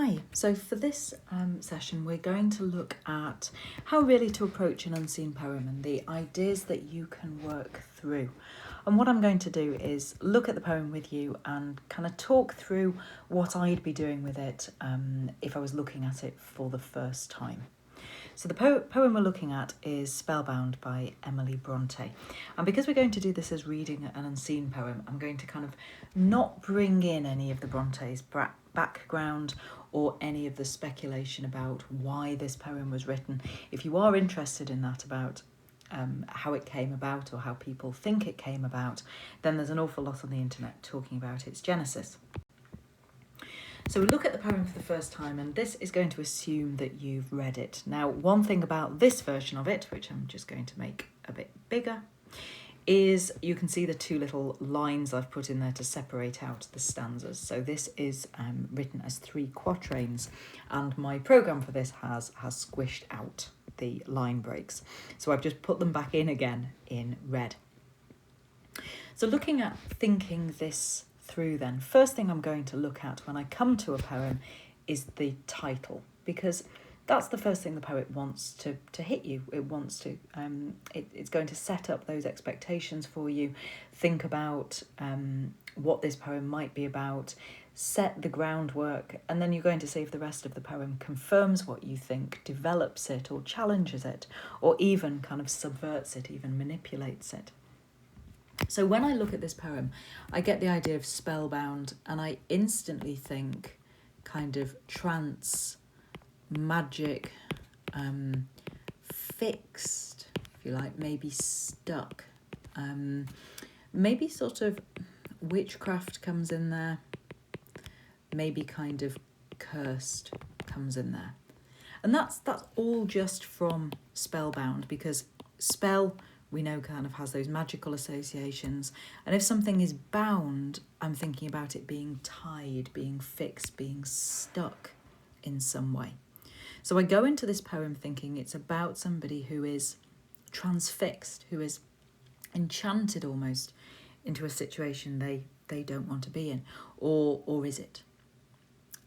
Hi, so for this session we're going to look at how really to approach an unseen poem and the ideas that you can work through. And what I'm going to do is look at the poem with you and kind of talk through what I'd be doing with it if I was looking at it for the first time. So the poem we're looking at is Spellbound by Emily Bronte. And because we're going to do this as reading an unseen poem, I'm going to kind of not bring in any of the Bronte's background or any of the speculation about why this poem was written. If you are interested in that about how it came about or how people think it came about, then there's an awful lot on the internet talking about its genesis. So we look at the poem for the first time, and this is going to assume that you've read it. Now, one thing about this version of it, which I'm just going to make a bit bigger, is you can see the two little lines I've put in there to separate out the stanzas. So this is written as 3 quatrains, and my programme for this has squished out the line breaks. So I've just put them back in again in red. So looking at thinking this through then, first thing I'm going to look at when I come to a poem is the title, because that's the first thing the poet wants to hit you. It wants to, it's going to set up those expectations for you. Think about what this poem might be about, set the groundwork, and then you're going to see if the rest of the poem confirms what you think, develops it or challenges it, or even kind of subverts it, even manipulates it. So when I look at this poem, I get the idea of spellbound, and I instantly think kind of trance, magic, fixed, if you like, maybe stuck, maybe sort of witchcraft comes in there, maybe kind of cursed comes in there. And that's all just from Spellbound, because spell, we know, kind of has those magical associations. And if something is bound, I'm thinking about it being tied, being fixed, being stuck in some way. So I go into this poem thinking it's about somebody who is transfixed, who is enchanted almost into a situation they don't want to be in. Or is it?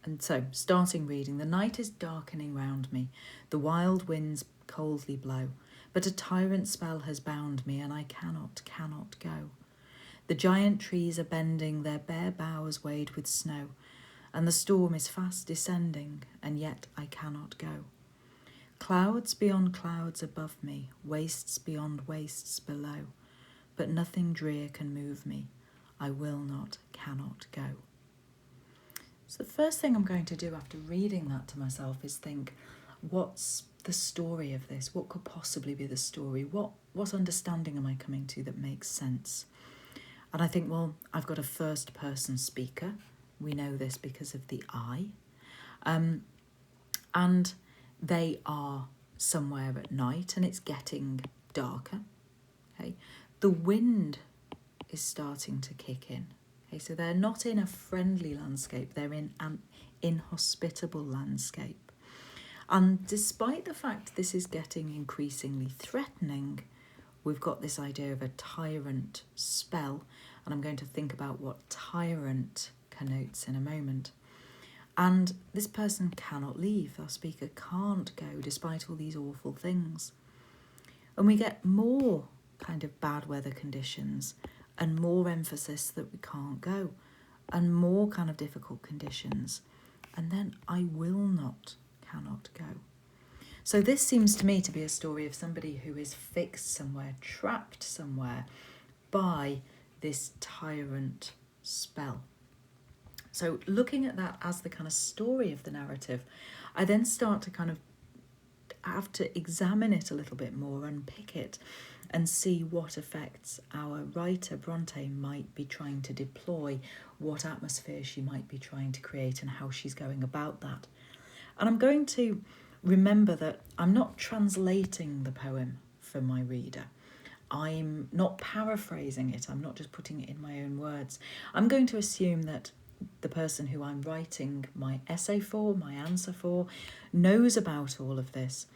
And so, starting reading, the night is darkening round me, the wild winds coldly blow, but a tyrant spell has bound me, and I cannot go. The giant trees are bending, their bare boughs weighed with snow, and the storm is fast descending, and yet I cannot go. Clouds beyond clouds above me, wastes beyond wastes below, but nothing drear can move me. I will not, cannot go. So the first thing I'm going to do after reading that to myself is think, what's the story of this? What could possibly be the story? What understanding am I coming to that makes sense? And I think, well, I've got a first person speaker. We know this because of the I. And they are somewhere at night and it's getting darker. Okay, the wind is starting to kick in. Okay, so they're not in a friendly landscape, they're in an inhospitable landscape. And despite the fact this is getting increasingly threatening, we've got this idea of a tyrant spell, and I'm going to think about what tyrant connotes in a moment. And this person cannot leave, our speaker can't go despite all these awful things. And we get more kind of bad weather conditions and more emphasis that we can't go and more kind of difficult conditions. And then I will not, cannot go. So this seems to me to be a story of somebody who is fixed somewhere, trapped somewhere by this tyrant spell. So looking at that as the kind of story of the narrative, I then start to kind of have to examine it a little bit more, unpick it, and see what effects our writer Bronte might be trying to deploy, what atmosphere she might be trying to create, and how she's going about that. And I'm going to remember that I'm not translating the poem for my reader. I'm not paraphrasing it. I'm not just putting it in my own words. I'm going to assume that the person who I'm writing my essay for, my answer for, knows about all of this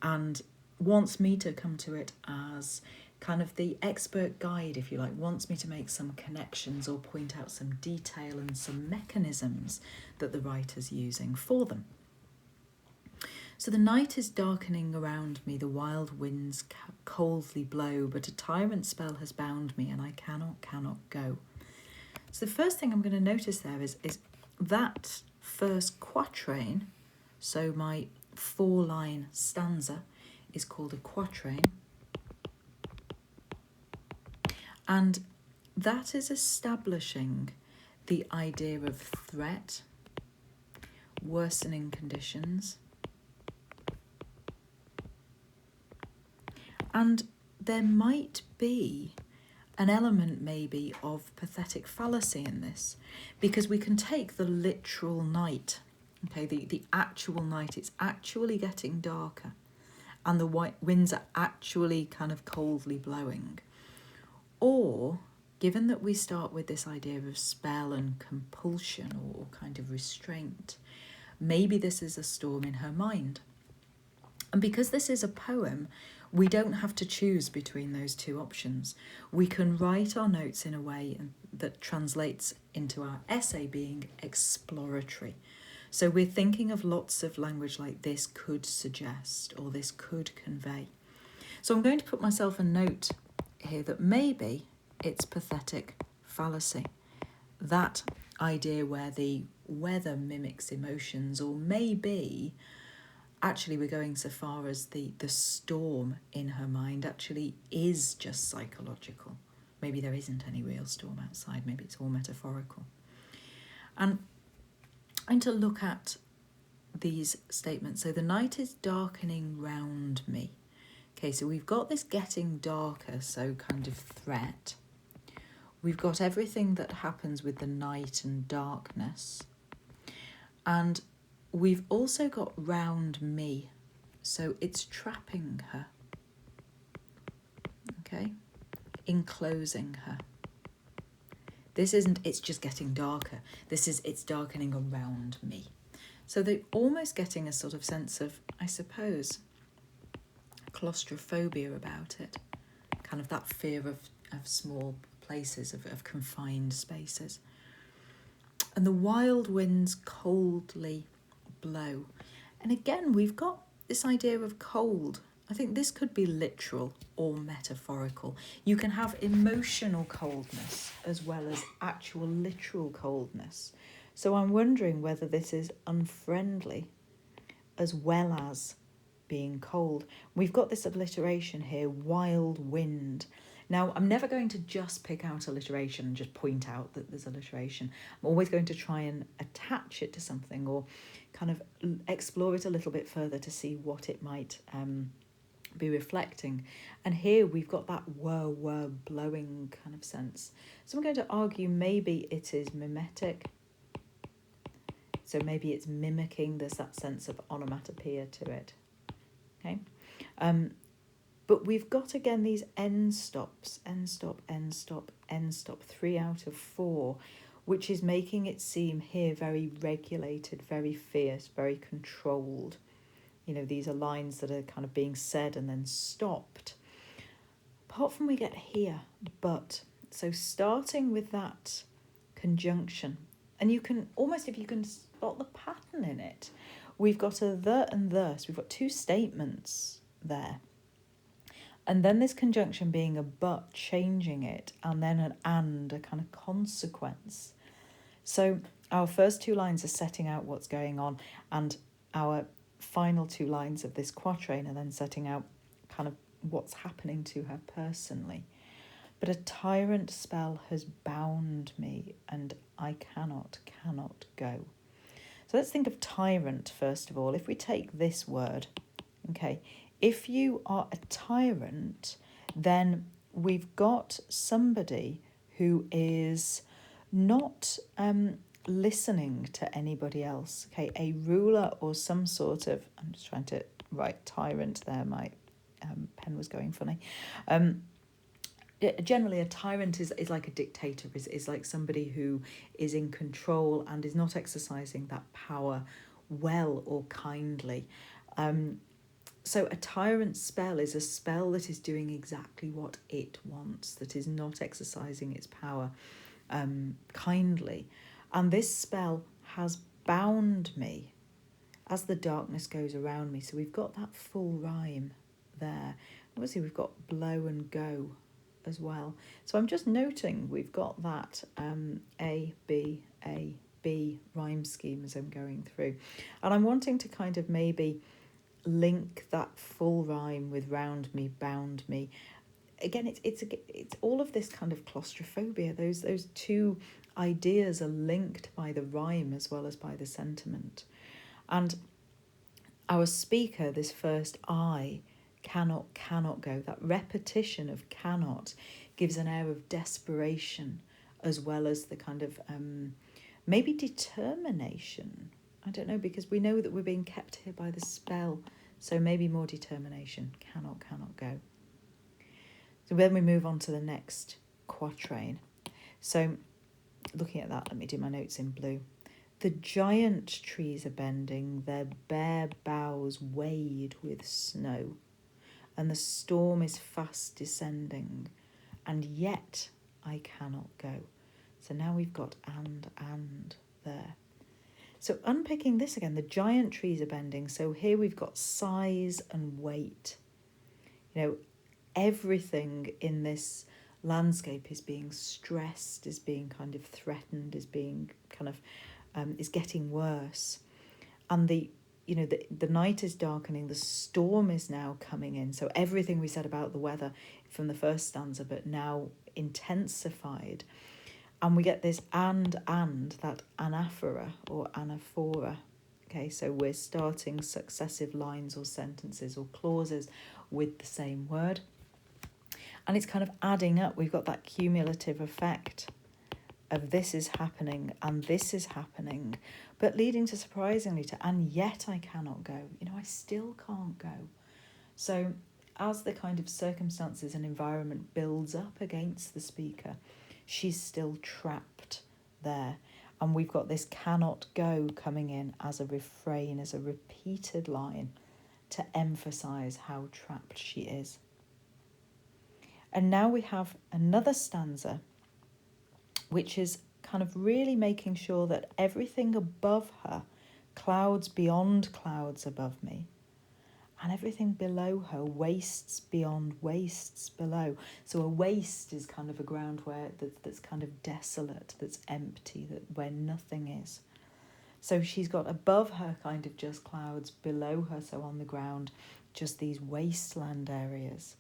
and wants me to come to it as kind of the expert guide, if you like, wants me to make some connections or point out some detail and some mechanisms that the writer's using for them. So the night is darkening around me, the wild winds coldly blow, but a tyrant spell has bound me and I cannot go. So the first thing I'm going to notice there is that first quatrain, so my 4-line stanza is called a quatrain, and that is establishing the idea of threat, worsening conditions, and there might be an element maybe of pathetic fallacy in this, because we can take the literal night, okay, the actual night, it's actually getting darker and the white winds are actually kind of coldly blowing. Or, given that we start with this idea of spell and compulsion or kind of restraint, maybe this is a storm in her mind. And because this is a poem, we don't have to choose between those two options. We can write our notes in a way that translates into our essay being exploratory. So we're thinking of lots of language like this could suggest or this could convey. So I'm going to put myself a note here that maybe it's pathetic fallacy. That idea where the weather mimics emotions, or maybe actually we're going so far as the storm in her mind actually is just psychological. Maybe there isn't any real storm outside, maybe it's all metaphorical. And I'm going to look at these statements. So the night is darkening round me. Okay, so we've got this getting darker, so kind of threat. We've got everything that happens with the night and darkness. And we've also got round me, so it's trapping her, okay, enclosing her. This isn't, it's just getting darker. This is, it's darkening around me. So they're almost getting a sort of sense of, I suppose, claustrophobia about it, kind of that fear of small places, of confined spaces. And the wild winds coldly blow. And again, we've got this idea of cold. I think this could be literal or metaphorical. You can have emotional coldness as well as actual literal coldness. So I'm wondering whether this is unfriendly as well as being cold. We've got this alliteration here, wild wind. Now, I'm never going to just pick out alliteration and just point out that there's alliteration. I'm always going to try and attach it to something or kind of explore it a little bit further to see what it might be reflecting. And here we've got that whir blowing kind of sense. So I'm going to argue maybe it is mimetic. So maybe it's mimicking, there's that sense of onomatopoeia to it. Okay. But we've got, again, these end stops, end stop, end stop, end stop, 3 out of 4, which is making it seem here very regulated, very fierce, very controlled. You know, these are lines that are kind of being said and then stopped. Apart from we get here, but. So starting with that conjunction, and you can almost, if you can spot the pattern in it, we've got a the and the, so we've got 2 statements there. And then this conjunction being a but, changing it, and then an and, a kind of consequence. So our first 2 lines are setting out what's going on, and our final 2 lines of this quatrain are then setting out kind of what's happening to her personally. But a tyrant spell has bound me, and I cannot go. So let's think of tyrant first of all. If we take this word, okay, if you are a tyrant, then we've got somebody who is not listening to anybody else, okay, a ruler or some sort of, I'm just trying to write tyrant there, my pen was going funny. Generally, a tyrant is like a dictator, is like somebody who is in control and is not exercising that power well or kindly. So a tyrant spell is a spell that is doing exactly what it wants, that is not exercising its power kindly. And this spell has bound me as the darkness goes around me. So we've got that full rhyme there. Obviously we've got blow and go as well. So I'm just noting we've got that A, B rhyme scheme as I'm going through. And I'm wanting to kind of maybe link that full rhyme with round me, bound me. Again, it's all of this kind of claustrophobia. Those two ideas are linked by the rhyme as well as by the sentiment. And our speaker, this first I, cannot go. That repetition of cannot gives an air of desperation as well as the kind of maybe determination. I don't know, because we know that we're being kept here by the spell. So maybe more determination. Cannot go. So then we move on to the next quatrain. So looking at that, let me do my notes in blue. The giant trees are bending, their bare boughs wade with snow, and the storm is fast descending, and yet I cannot go. So now we've got and there. So unpicking this again, the giant trees are bending. So here we've got size and weight. You know, everything in this landscape is being stressed, is being kind of threatened, is being kind of, is getting worse. And the night is darkening, the storm is now coming in. So everything we said about the weather from the first stanza, but now intensified. And we get this and that anaphora or anaphora. Okay, so we're starting successive lines or sentences or clauses with the same word. And it's kind of adding up. We've got that cumulative effect of this is happening and this is happening, but leading to surprisingly to and yet I cannot go. You know, I still can't go. So as the kind of circumstances and environment builds up against the speaker, she's still trapped there. And we've got this cannot go coming in as a refrain, as a repeated line to emphasize how trapped she is. And now we have another stanza, which is kind of really making sure that everything above her clouds beyond clouds above me, and everything below her wastes beyond wastes below. So a waste is kind of a ground where that's kind of desolate, that's empty, where nothing is. So she's got above her kind of just clouds, below her, so on the ground, just these wasteland areas.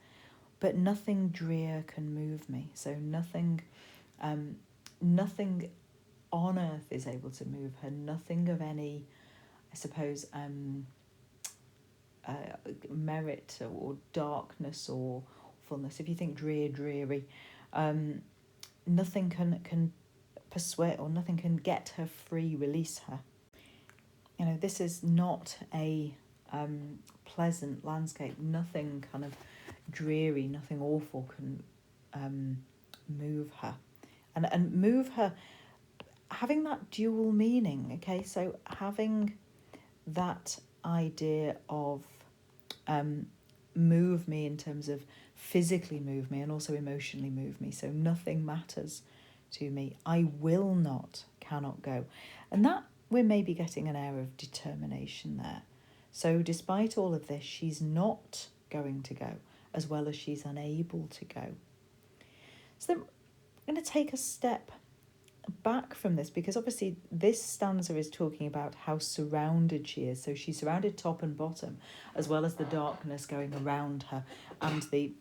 But nothing drear can move me. So nothing on earth is able to move her. Nothing of any, I suppose, merit or darkness or fullness. If you think dreary, nothing can persuade, or nothing can get her free, release her. You know, this is not a pleasant landscape. Nothing kind of dreary, nothing awful can move her. And move her, having that dual meaning, okay? So having that idea of move me in terms of physically move me and also emotionally move me. So nothing matters to me. I will not, cannot go. And that we're maybe getting an air of determination there. So despite all of this, she's not going to go, as well as she's unable to go. So then I'm going to take a step back from this, because obviously this stanza is talking about how surrounded she is. So she's surrounded top and bottom, as well as the darkness going around her and the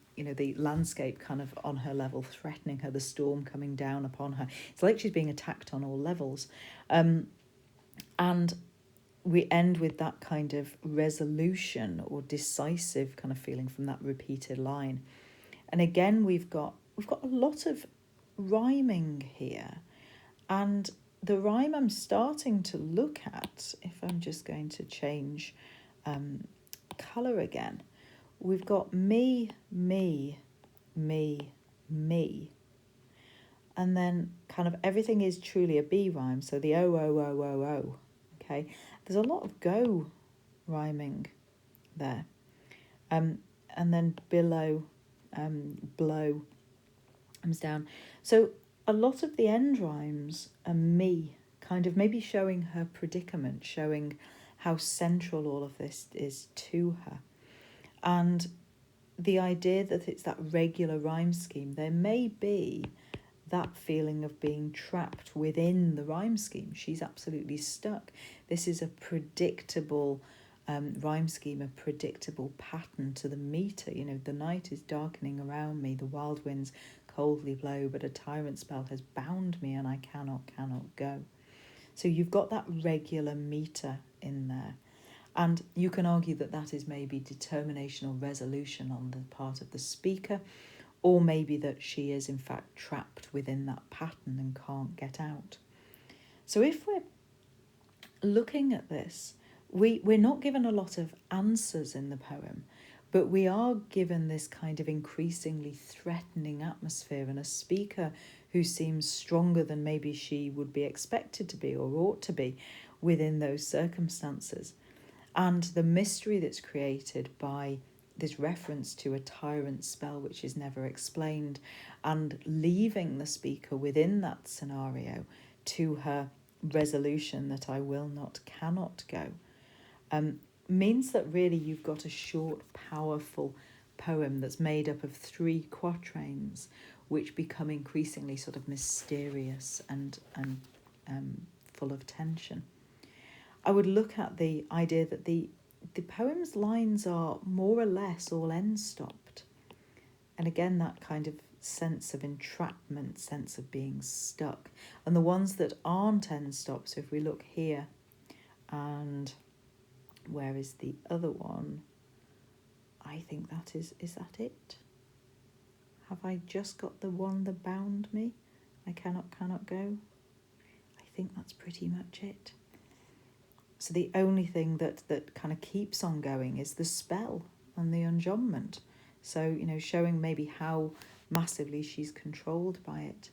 landscape kind of on her level threatening her, the storm coming down upon her. It's like she's being attacked on all levels. And we end with that kind of resolution or decisive kind of feeling from that repeated line. And again, we've got a lot of rhyming here. And the rhyme I'm starting to look at, if I'm just going to change colour again, we've got me, me, me, me. And then kind of everything is truly a B rhyme. So the O, O, O, O, O. Okay, there's a lot of go rhyming there. And then below, blow comes down. So a lot of the end rhymes are me kind of maybe showing her predicament, showing how central all of this is to her. And the idea that it's that regular rhyme scheme, there may be that feeling of being trapped within the rhyme scheme. She's absolutely stuck. This is a predictable rhyme scheme, a predictable pattern to the meter. You know, the night is darkening around me, the wild winds coldly blow, but a tyrant spell has bound me and I cannot go. So you've got that regular meter in there. And you can argue that that is maybe determination or resolution on the part of the speaker, or maybe that she is in fact trapped within that pattern and can't get out. So if we're looking at this, we're not given a lot of answers in the poem, but we are given this kind of increasingly threatening atmosphere and a speaker who seems stronger than maybe she would be expected to be or ought to be within those circumstances. And the mystery that's created by this reference to a tyrant spell which is never explained, and leaving the speaker within that scenario to her resolution that I will not, cannot go, means that really you've got a short, powerful poem that's made up of 3 quatrains, which become increasingly sort of mysterious and full of tension. I would look at the idea that the poem's lines are more or less all end-stopped. And again, that kind of sense of entrapment, sense of being stuck. And the ones that aren't end-stopped, so if we look here, and where is the other one? I think that is that it? Have I just got the one that bound me? I cannot go? I think that's pretty much it. So the only thing that kind of keeps on going is the spell and the enjambment. So, you know, showing maybe how massively she's controlled by it.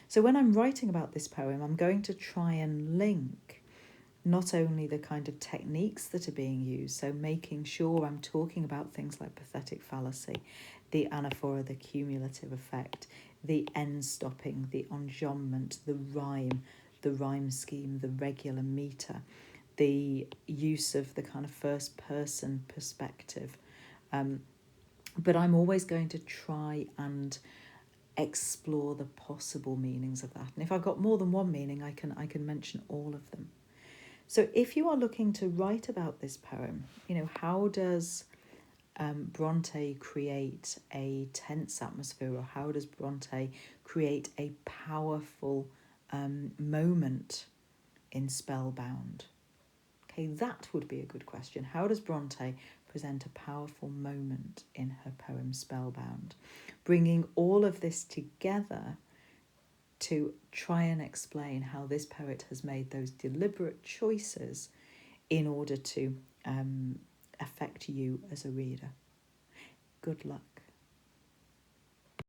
So when I'm writing about this poem, I'm going to try and link not only the kind of techniques that are being used, so making sure I'm talking about things like pathetic fallacy, the anaphora, the cumulative effect, the end stopping, the enjambment, the rhyme scheme, the regular meter, the use of the kind of first person perspective. But I'm always going to try and explore the possible meanings of that. And if I've got more than one meaning, I can mention all of them. So if you are looking to write about this poem, you know, how does Bronte create a tense atmosphere, or how does Bronte create a powerful moment in Spellbound? Okay, that would be a good question. How does Bronte present a powerful moment in her poem Spellbound? Bringing all of this together to try and explain how this poet has made those deliberate choices in order to affect you as a reader. Good luck.